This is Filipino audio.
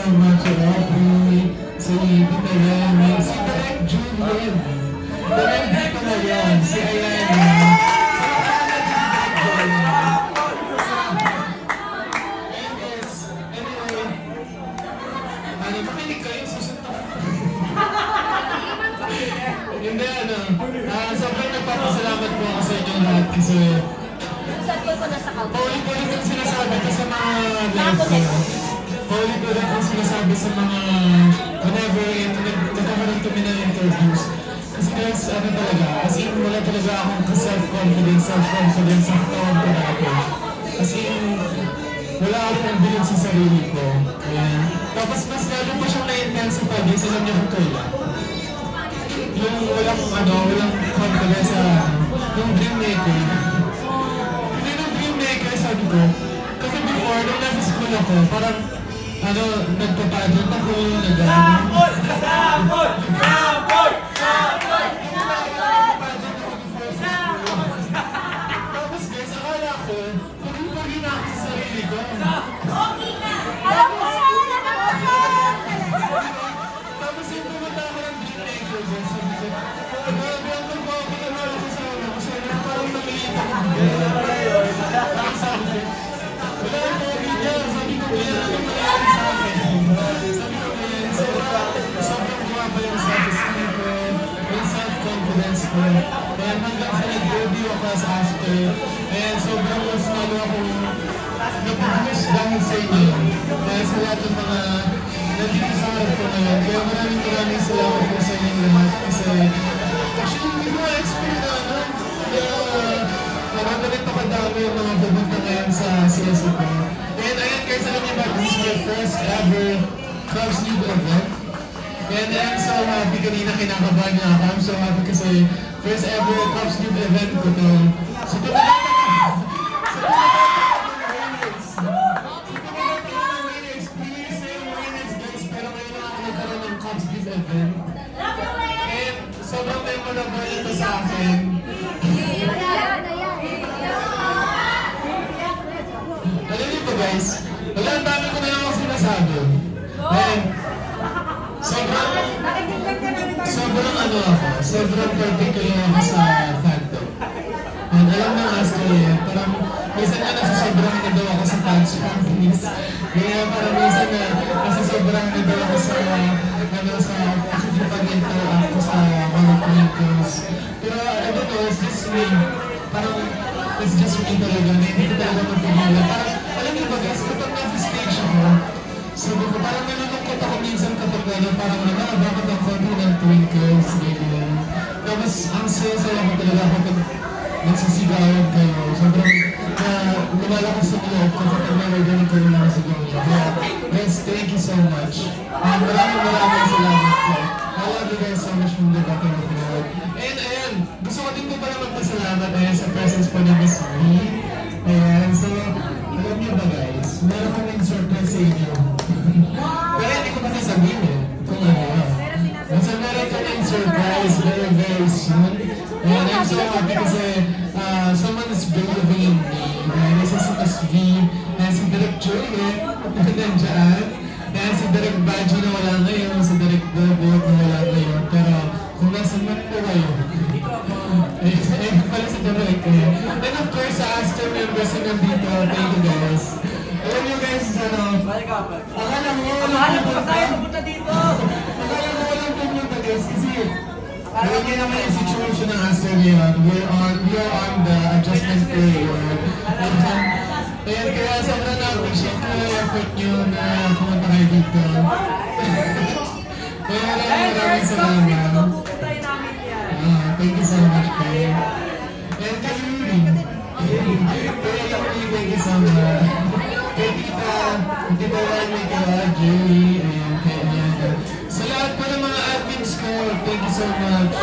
much, Aubrey, si Tita Remy, si Direk Julian. Direk dito na yan, si Ayana. Makinig kayo, susunod. Hindi, sobrang nagpapasalamat po ako sa inyo lahat kasi Sabi ko na sa couch. paulit-ulit ang sinasabi ko sa mga live ko. Paulit-ulit ang sinasabi sa mga whenever nagkakaroon kami ng interviews. Kasi guys, ano talaga, as in wala talaga akong self-confidence talaga ako. As in, wala akong bilog sa sarili ko. Ayan. Tapos mas lalo pa siyang na-intensify guys, alam niyo kung kailan. Yung walang confidence sa yung dream maker. Hindi yung dream maker, sabi ko. Kasi before, nung nasa school ako, parang nagpapadot ako, Sabot! Sabot! Sabot! Sabot! tapos guys, akala ko, pag-pagi na ako sa sarili ko. Tapos yung pumunta ako ng dream maker, guys, sabi ko, grabe ang pagpapakilala ko sa ano, kasi parang nangiliit ako. Tapos sabi ko, wala ang pogi niya, sabi ko, kaya ano nangyari sa akin? Sabi ko, sobrang bumaba yung self-esteem ko, yung self-confidence ko. Kaya hanggang sa nag-debut ako as actor, and sobrang mas lalo akong napupush dahil sa inyo. Kaya sa lahat ng mga nandito sa harap ko ngayon. Kaya maraming salamat po sa inyong lahat. Kasi actually hindi ko ma-expect na ganito kadami yung mga pumunta ngayon sa CSO ko. And ayan guys, alam niyo ba, this is my first ever Cubs League event. And I'm so happy, kanina kinakabahan niya ako. I'm so happy kasi first ever Cubs League event ko to. So event. And sobrang memorable ito sa akin. Alam niyo ba guys, wala ang dami ko na lang ako sinasabi. And sobrang particular ako sa fandom. And alam ng Astro yan, parang minsan nga nasusobrang na daw ako sa fans companies. Kaya parang minsan na nasusobrang na daw ako sa pakikipag-interact ko sa mga creators. Pero I don't know, it's just me. Parang it's just me talaga. Hindi ko talaga magpapala. Parang, alam niyo ba guys, kapag nasa stage ako, sabi ko, parang nalulungkot ako minsan kapag parang bakit ang konti ng twinkles, ganyan. Tapos ang saya-saya ko talaga kapag nagsisigawan kayo. Sobrang lumalakas sa loob ko kapag nalagaling ko yung mga sigaw niyo. Kaya, guys, thank you so much. Maraming salamat po. I love you guys so much from the bottom of my heart. And ayan, gusto ko din po pala magpasalamat sa presence po ni Miss V. Ayan, so, alam niyo ba guys, meron kaming surprise sa inyo. Pero hindi ko pa sasabihin kung ano. So, meron kaming surprise very, very soon. And I'm so happy kasi someone is believing in me. This is Miss V. And si Direk Julian, nandiyan. And si Direk Baji na wala ngayon, si Direk Bobo na wala ngayon. Pero kung nasa man po kayo, ayun pala si Direk eh. And of course, sa Astro members na nandito, thank you guys. Alam niyo guys, akala mo walang pupunta dito. Akala mo walang pupunta guys, kasi alam niyo naman yung situation ng Astro ngayon. We are on the adjustment period. Ayan, kaya sobrang na-appreciate ko yung effort nyo na pumunta kayo dito. Kaya maraming salamat. Thank you so much, kayo. And kayo rin. Thank you so much. Kay Tita Remy, kay Julie, ayan, kay Amanda. Sa lahat po ng mga admins ko, thank you so much.